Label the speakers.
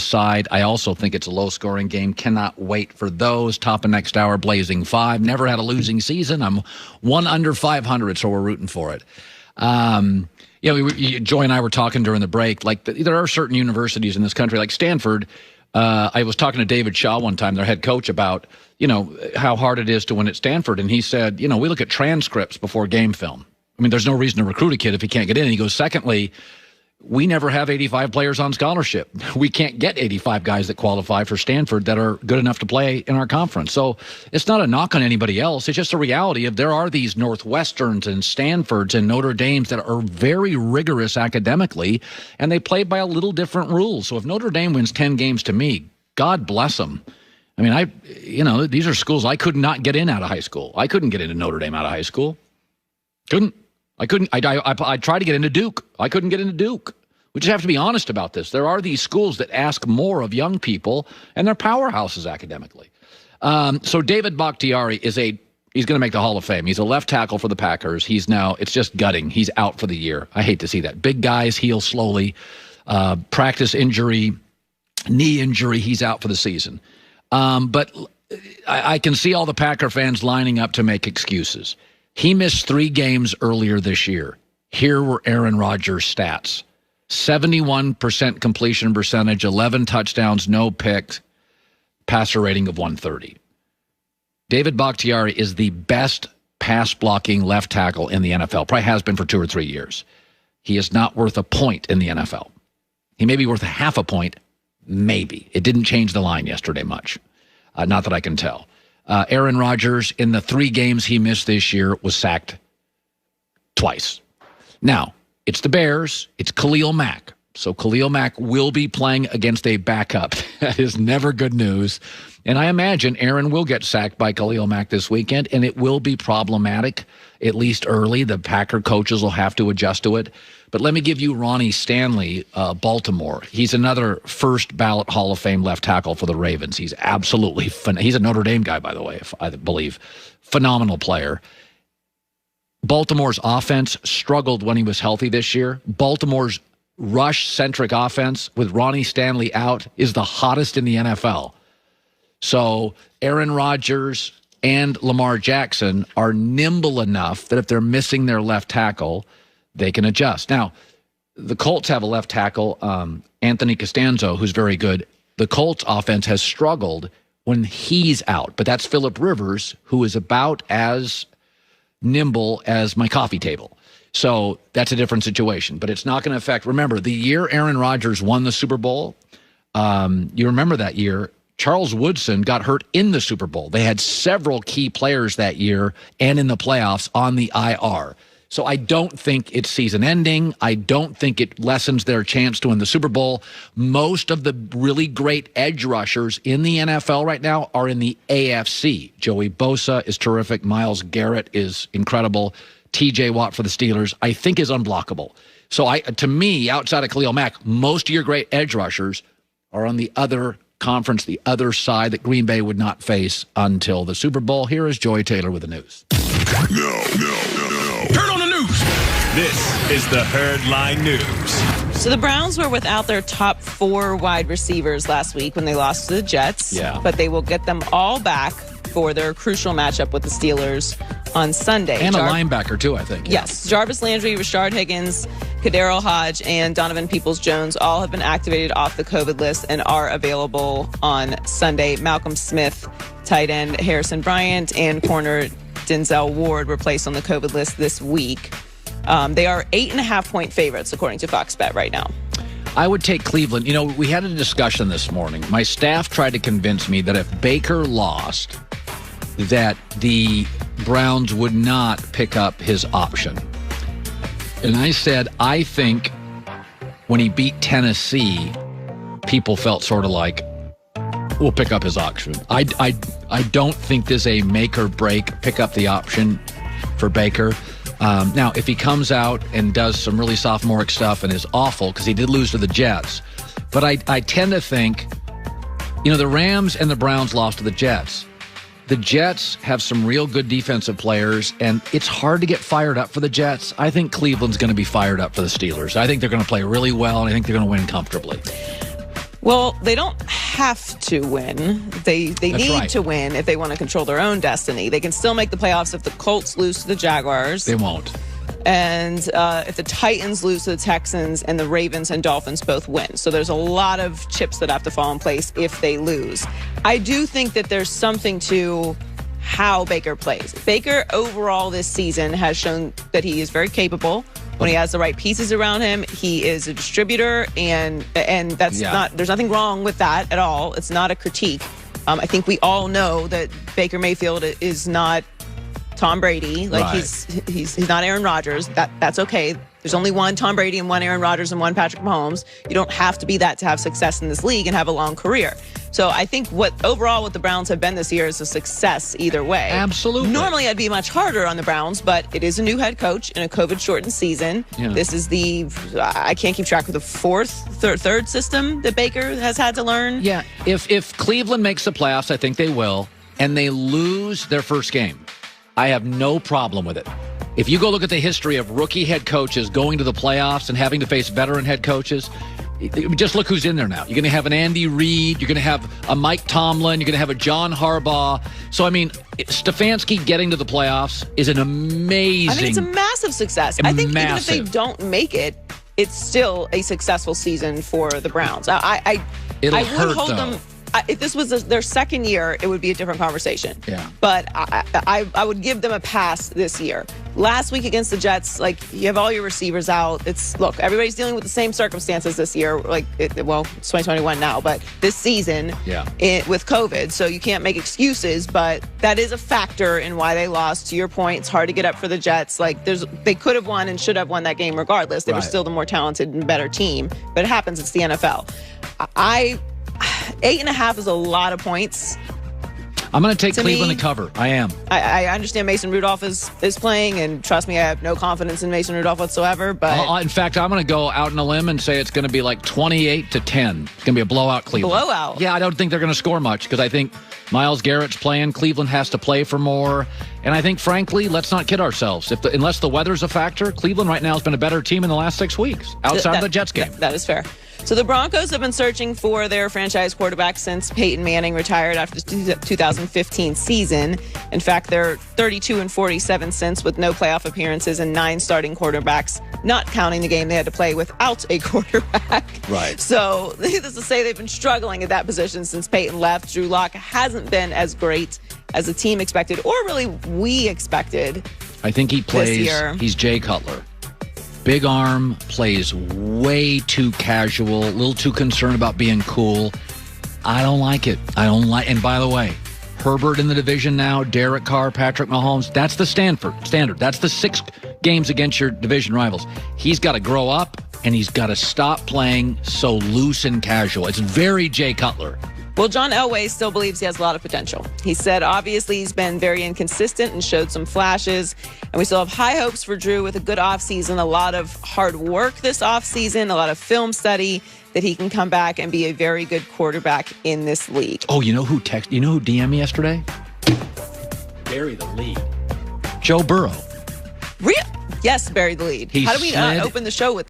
Speaker 1: side. I also think it's a low-scoring game. Cannot wait for those. Top of next hour, Blazing 5. Never had a losing season. I'm 1 under 500, so we're rooting for it. Joy and I were talking during the break. There are certain universities in this country, like Stanford. I was talking to David Shaw one time, their head coach, about how hard it is to win at Stanford, and he said, we look at transcripts before game film. I mean, there's no reason to recruit a kid if he can't get in. And he goes, secondly, we never have 85 players on scholarship. We can't get 85 guys that qualify for Stanford that are good enough to play in our conference. So it's not a knock on anybody else. It's just a reality of there are these Northwesterns and Stanfords and Notre Dames that are very rigorous academically, and they play by a little different rules. So if Notre Dame wins 10 games, to me, God bless them. I mean, these are schools I could not get in out of high school. I couldn't get into Notre Dame out of high school. Couldn't. I tried to get into Duke. I couldn't get into Duke. We just have to be honest about this. There are these schools that ask more of young people, and they're powerhouses academically. So David Bakhtiari he's going to make the Hall of Fame. He's a left tackle for the Packers. It's just gutting. He's out for the year. I hate to see that. Big guys heal slowly. Practice injury, knee injury. He's out for the season. But I can see all the Packer fans lining up to make excuses. He missed 3 games earlier this year. Here were Aaron Rodgers' stats. 71% completion percentage, 11 touchdowns, no picks, passer rating of 130. David Bakhtiari is the best pass-blocking left tackle in the NFL. Probably has been for 2 or 3 years. He is not worth a point in the NFL. He may be worth a half a point, maybe. It didn't change the line yesterday much. Not that I can tell. Aaron Rodgers, in the 3 games he missed this year, was sacked twice. Now, it's the Bears. It's Khalil Mack. So Khalil Mack will be playing against a backup. That is never good news. And I imagine Aaron will get sacked by Khalil Mack this weekend, and it will be problematic, at least early. The Packer coaches will have to adjust to it. But let me give you Ronnie Stanley, Baltimore. He's another first-ballot Hall of Fame left tackle for the Ravens. He's absolutely he's a Notre Dame guy, by the way, if I believe. Phenomenal player. Baltimore's offense struggled when he was healthy this year. Baltimore's rush-centric offense with Ronnie Stanley out is the hottest in the NFL. So Aaron Rodgers and Lamar Jackson are nimble enough that if they're missing their left tackle, they can adjust. Now, the Colts have a left tackle, Anthony Costanzo, who's very good. The Colts offense has struggled when he's out, but that's Phillip Rivers, who is about as nimble as my coffee table. So that's a different situation, but it's not going to affect. Remember, the year Aaron Rodgers won the Super Bowl, you remember that year, Charles Woodson got hurt in the Super Bowl. They had several key players that year and in the playoffs on the IR. So I don't think it's season ending. I don't think it lessens their chance to win the Super Bowl. Most of the really great edge rushers in the NFL right now are in the AFC. Joey Bosa is terrific. Myles Garrett is incredible. TJ Watt for the Steelers, I think, is unblockable. So to me, outside of Khalil Mack, most of your great edge rushers are on the other conference, the other side that Green Bay would not face until the Super Bowl. Here is Joy Taylor with the news.
Speaker 2: No. Turn on the news. This is the Herdline News.
Speaker 3: So the Browns were without their top 4 wide receivers last week when they lost to the Jets.
Speaker 1: Yeah.
Speaker 3: But they will get them all back for their crucial matchup with the Steelers on Sunday.
Speaker 1: And a linebacker, too, I think.
Speaker 3: Yes. Jarvis Landry, Rashard Higgins, Kadero Hodge, and Donovan Peoples-Jones all have been activated off the COVID list and are available on Sunday. Malcolm Smith, tight end Harrison Bryant, and corner Denzel Ward were placed on the COVID list this week. They are 8.5-point favorites, according to Fox Bet right now.
Speaker 1: I would take Cleveland. You know, we had a discussion this morning. My staff tried to convince me that if Baker lost, that the Browns would not pick up his option. And I said, I think when he beat Tennessee, people felt sort of like, we'll pick up his option. I don't think this is a make or break pick up the option for Baker. Now, if he comes out and does some really sophomoric stuff and is awful, because he did lose to the Jets, but I tend to think, the Rams and the Browns lost to the Jets. The Jets have some real good defensive players, and it's hard to get fired up for the Jets. I think Cleveland's going to be fired up for the Steelers. I think they're going to play really well, and I think they're going to win comfortably.
Speaker 3: Well, they don't have to win. They need to win if they want to control their own destiny. They can still make the playoffs if the Colts lose to the Jaguars.
Speaker 1: They won't.
Speaker 3: And if the Titans lose to the Texans and the Ravens and Dolphins both win. So there's a lot of chips that have to fall in place if they lose. I do think that there's something to how Baker plays. Baker overall this season has shown that he is very capable. When he has the right pieces around him, he is a distributor, and that's not, there's nothing wrong with that at all. It's not a critique. I think we all know that Baker Mayfield is not Tom Brady. Like he's not Aaron Rodgers. That's okay. There's only one Tom Brady and one Aaron Rodgers and one Patrick Mahomes. You don't have to be that to have success in this league and have a long career. So I think what the Browns have been this year is a success either way.
Speaker 1: Absolutely.
Speaker 3: Normally I'd be much harder on the Browns, but it is a new head coach in a COVID-shortened season. Yeah. This is I can't keep track of the third system that Baker has had to learn.
Speaker 1: Yeah, if Cleveland makes the playoffs, I think they will, and they lose their first game, I have no problem with it. If you go look at the history of rookie head coaches going to the playoffs and having to face veteran head coaches, just look who's in there now. You're going to have an Andy Reid. You're going to have a Mike Tomlin. You're going to have a John Harbaugh. So, I mean, Stefanski getting to the playoffs is an amazing...
Speaker 3: I mean, it's a massive success. I think even if they don't make it, it's still a successful season for the Browns. I would hold them... If this was their second year, it would be a different conversation.
Speaker 1: Yeah.
Speaker 3: But I would give them a pass this year. Last week against the Jets, like, you have all your receivers out. Look, everybody's dealing with the same circumstances this year. Like, it's 2021 now, but this season with COVID. So you can't make excuses, but that is a factor in why they lost. To your point, it's hard to get up for the Jets. Like, they could have won and should have won that game regardless. They were still the more talented and better team. But it happens. It's the NFL. 8.5 is a lot of points.
Speaker 1: I'm going to take Cleveland to cover. I am.
Speaker 3: I understand Mason Rudolph is playing, and trust me, I have no confidence in Mason Rudolph whatsoever. But
Speaker 1: in fact, I'm going to go out on a limb and say it's going to be like 28-10. It's going to be a blowout, Cleveland.
Speaker 3: Blowout?
Speaker 1: Yeah, I don't think they're going to score much because I think Myles Garrett's playing. Cleveland has to play for more. And I think, frankly, let's not kid ourselves. Unless the weather's a factor, Cleveland right now has been a better team in the last 6 weeks outside of the Jets game.
Speaker 3: That is fair. So the Broncos have been searching for their franchise quarterback since Peyton Manning retired after the 2015 season. In fact, they're 32-47 since, with no playoff appearances and 9 starting quarterbacks, not counting the game they had to play without a quarterback.
Speaker 1: Right.
Speaker 3: So needless to say, they've been struggling at that position since Peyton left. Drew Lock hasn't been as great as the team expected, or really we expected.
Speaker 1: I think he plays. He's Jay Cutler. Big arm, plays way too casual, a little too concerned about being cool. I don't like it. And by the way, Herbert in the division now, Derek Carr, Patrick Mahomes, that's the standard. That's the 6 games against your division rivals. He's got to grow up, and he's got to stop playing so loose and casual. It's very Jay Cutler.
Speaker 3: Well, John Elway still believes he has a lot of potential. He said, obviously, he's been very inconsistent and showed some flashes. And we still have high hopes for Drew with a good offseason, a lot of hard work this offseason, a lot of film study, that he can come back and be a very good quarterback in this league.
Speaker 1: Oh, you know who DM'd me yesterday? Bury the lead. Joe Burrow.
Speaker 3: Yes, bury the lead. How do we open the show with